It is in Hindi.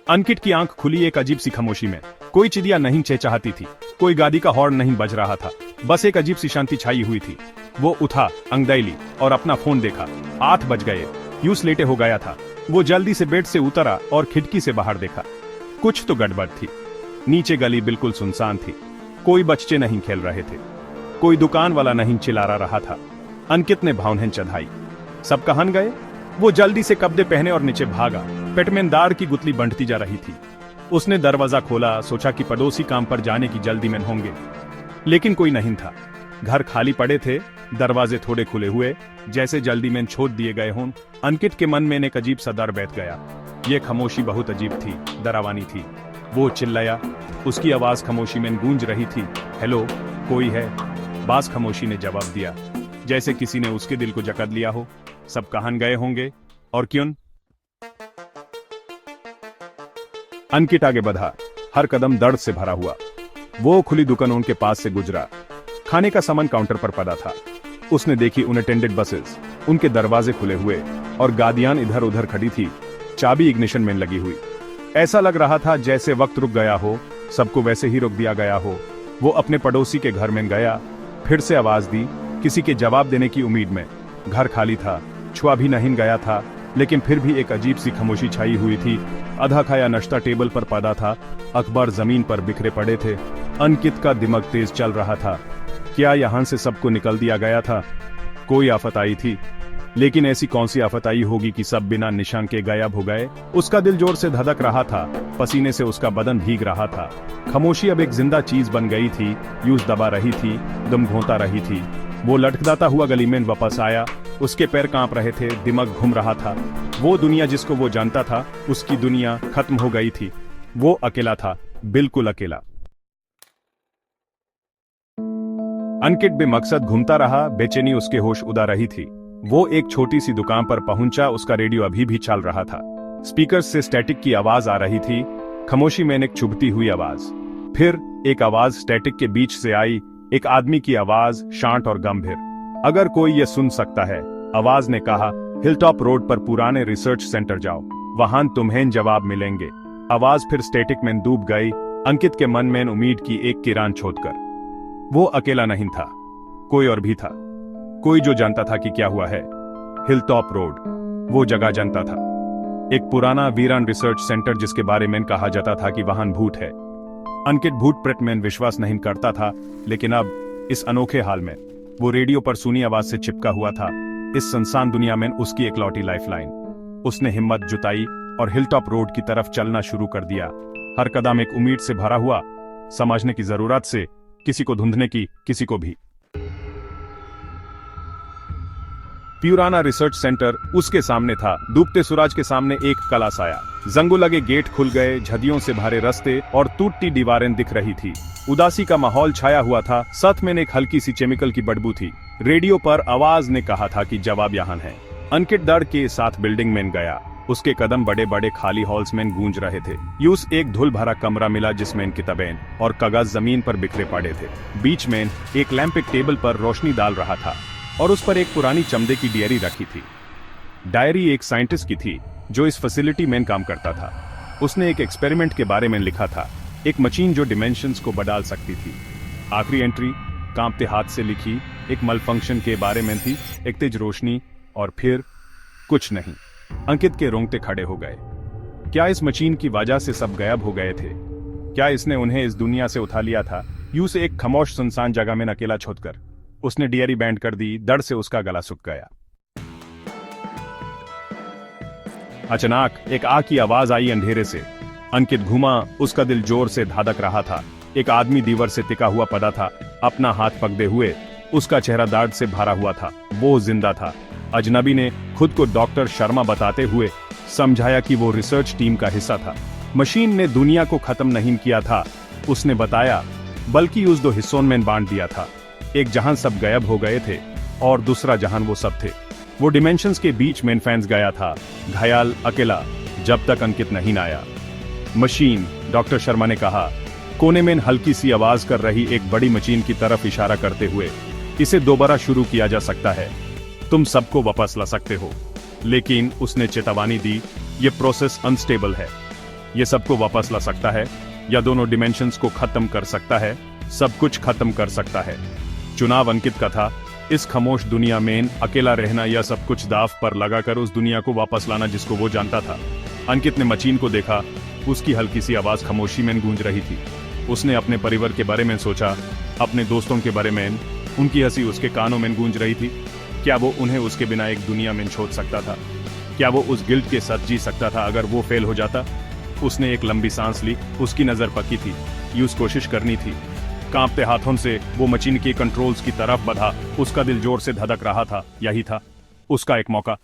अंकित की आंख खुली एक अजीब सी खामोशी में। कोई चिड़िया नहीं चहचहाती थी, कोई गाड़ी का हॉर्न नहीं बज रहा था, बस एक अजीब सी शांति छाई हुई थी। वो उठा, अंगदाई ली और अपना फोन देखा। 8 बज गए। यूस लेटे हो गया था। वो जल्दी से बेड से उतरा और खिड़की से बाहर देखा। कुछ तो गड़बड़ थी। नीचे गली बिल्कुल सुनसान थी। कोई बच्चे नहीं खेल रहे थे, कोई दुकान वाला नहीं चिल्ला रहा था। अंकित ने भावनाएं चढ़ाई। सब कहां गए? वो जल्दी से कपड़े पहने और नीचे भागा। पेटमेन दार की गुतली बढ़ती जा रही थी। उसने दरवाजा खोला, सोचा कि पड़ोसी काम पर जाने की जल्दी में होंगे, लेकिन कोई नहीं था। घर खाली पड़े थे, दरवाजे थोड़े खुले हुए, जैसे जल्दी में छोड़ दिए गए हों। अंकित के मन में एक अजीब सा डर बैठ गया। ये खामोशी बहुत अजीब थी, डरावानी थी। वो चिल्लाया, उसकी आवाज खामोशी में गूंज रही थी। हेलो, कोई है? बास खामोशी ने जवाब दिया, जैसे किसी ने उसके दिल को जकड़ लिया हो। सब कहां गए होंगे और क्यों? अंकित आगे बढ़ा, हर कदम दर्द से भरा हुआ। वो खुली दुकानों के पास से गुजरा। खाने का सामान काउंटर पर पड़ा था। उसने देखी अनअटेंडेड बसेस, उनके दरवाजे खुले हुए और गाड़ियां इधर उधर खड़ी थी, चाबी इग्निशन में लगी हुई। ऐसा लग रहा था जैसे वक्त रुक गया हो, सबको वैसे ही रोक दिया गया हो। वो अपने पड़ोसी के घर में गया, फिर से आवाज दी, किसी के जवाब देने की उम्मीद में। घर खाली था, छुआ भी नहीं गया था, लेकिन फिर भी एक अजीब सी खामोशी छाई हुई थी। आधा खाया नाश्ता टेबल पर पड़ा था, अखबार जमीन पर बिखरे पड़े थे। अंकित का दिमाग तेज चल रहा था। क्या यहाँ से सबको निकल दिया गया था? कोई आफत आई थी, लेकिन ऐसी कौन सी आफत आई होगी कि सब बिना निशान के गायब हो गए? उसका दिल जोर से धड़क रहा था, पसीने से उसका बदन भीग रहा था। खामोशी अब एक जिंदा चीज बन गई थी, यूं दबा रही थी, दम घोंटा रही थी। वो लटकता हुआ गली में वापस आया। उसके पैर कांप रहे थे, दिमाग घूम रहा था। वो दुनिया जिसको वो जानता था, उसकी दुनिया खत्म हो गई थी। वो अकेला था, बिल्कुल अकेला। अंकित बेमकसद घूमता रहा, बेचैनी उसके होश उड़ा रही थी। वो एक छोटी सी दुकान पर पहुंचा, उसका रेडियो अभी भी चल रहा था। स्पीकर से स्टैटिक की आवाज आ रही थी, खामोशी में एक चुभती हुई आवाज। फिर एक आवाज स्टैटिक के बीच से आई, एक आदमी की आवाज, शांत और गंभीर। अगर कोई ये सुन सकता है, आवाज ने कहा, हिलटॉप रोड पर पुराने रिसर्च सेंटर जाओ, वहां तुम्हें जवाब मिलेंगे। आवाज फिर स्टैटिक में डूब गई। अंकित के मन में उम्मीद की एक किरण छोड़कर। वो अकेला नहीं था, कोई और भी था, कोई जो जानता था कि क्या हुआ है। हिलटॉप रोड, वो जगह जानता था, एक पुराना वीरान रिसर्च सेंटर जिसके बारे में कहा जाता था कि वहां भूत है। अंकित भूत प्रेत में विश्वास नहीं करता था, लेकिन अब इस अनोखे हाल में वो रेडियो पर सुनी आवाज से चिपका हुआ था। इस सुनसान दुनिया में उसकी इकलौती लाइफलाइन। उसने हिम्मत जुटाई और हिलटॉप रोड की तरफ चलना शुरू कर दिया। हर कदम एक उम्मीद से भरा हुआ, समझने की जरूरत से, किसी को ढूंढने की, किसी को भी। पुराना रिसर्च सेंटर उसके सामने था। डूबते सूरज के सामने एक काला साया। जंगल लगे गेट खुल गए, झदियों से भरे रास्ते और टूटती दीवारें दिख रही थी। उदासी का माहौल छाया हुआ था, साथ में एक हल्की सी केमिकल की बदबू थी। रेडियो पर आवाज ने कहा था कि जवाब यहाँ है। अंकित डर के साथ बिल्डिंग में गया। उसके कदम बड़े बड़े खाली हॉल्स में गूंज रहे थे। यूस एक धूल भरा कमरा मिला जिसमें किताबें और कागज जमीन पर बिखरे पड़े थे। बीच में एक लैंप एक टेबल पर रोशनी डाल रहा था और उस पर एक पुरानी चमड़े की डायरी रखी थी। डायरी एक साइंटिस्ट की थी जो इस फैसिलिटी में काम करता था। उसने एक एक्सपेरिमेंट के बारे में लिखा था, एक मशीन जो डिमेंशंस को बदल सकती थी। आखिरी एंट्री कांपते हाथ से लिखी, एक मलफंक्शन के बारे में थी, एक तेज रोशनी और फिर कुछ नहीं। अंकित के रोंगटे खड़े हो गए। क्या इस मशीन की वजह से सब गायब हो गए थे? क्या इसने उन्हें इस दुनिया से उठा लिया था? यूं से एक खामोश सुनसान जगह में अकेला छोड़कर उसने डायरी बैंड कर दी। दर्द से उसका गला सूख गया। अचानक एक आग की आवाज आई अंधेरे से। अंकित घूमा, उसका दिल जोर से धड़क रहा था। एक आदमी दीवार से टिका हुआ पड़ा था, अपना हाथ पकड़े हुए। उसका चेहरा दर्द से भरा हुआ था। वो जिंदा था। अजनबी ने खुद को डॉक्टर शर्मा बताते हुए समझाया कि वो रिसर्च टीम का हिस्सा था। मशीन ने दुनिया को खत्म नहीं किया था, उसने बताया, बल्कि उस दो हिस्सों में बांट दिया था। एक जहां सब गायब हो गए थे और दूसरा जहां वो सब थे। वो डिमेंशंस के बीच में फैंस गया था, घायल, अकेला, जब तक अंकित नहीं आया। मशीन, डॉक्टर शर्मा ने कहा, कोने में हल्की सी आवाज कर रही एक बड़ी मशीन की तरफ इशारा करते हुए, इसे दोबारा शुरू किया जा सकता है, तुम सबको वापस ला सकते हो। लेकिन उसने चेतावनी दी, ये प्रोसेस अनस्टेबल है। ये सबको वापस ला सकता है या दोनों डिमेंशंस को खत्म कर सकता है, सब कुछ खत्म कर सकता है। चुनाव अंकित का था, इस खामोश दुनिया में अकेला रहना या सब कुछ दाव पर लगाकर उस दुनिया को वापस लाना जिसको वो जानता था। अंकित ने मशीन को देखा, उसकी हल्की सी आवाज खामोशी में गूंज रही थी। उसने अपने परिवार के बारे में सोचा, अपने दोस्तों के बारे में, उनकी हंसी उसके कानों में गूंज रही थी। क्या वो उन्हें उसके बिना एक दुनिया में छोड़ सकता था? क्या वो उस गिल्ट के साथ जी सकता था अगर वो फेल हो जाता? उसने एक लंबी सांस ली, उसकी नजर पकी थी, यूज कोशिश करनी थी। कांपते हाथों से वो मशीन के कंट्रोल्स की तरफ बढ़ा, उसका दिल जोर से धड़क रहा था। यही था उसका एक मौका।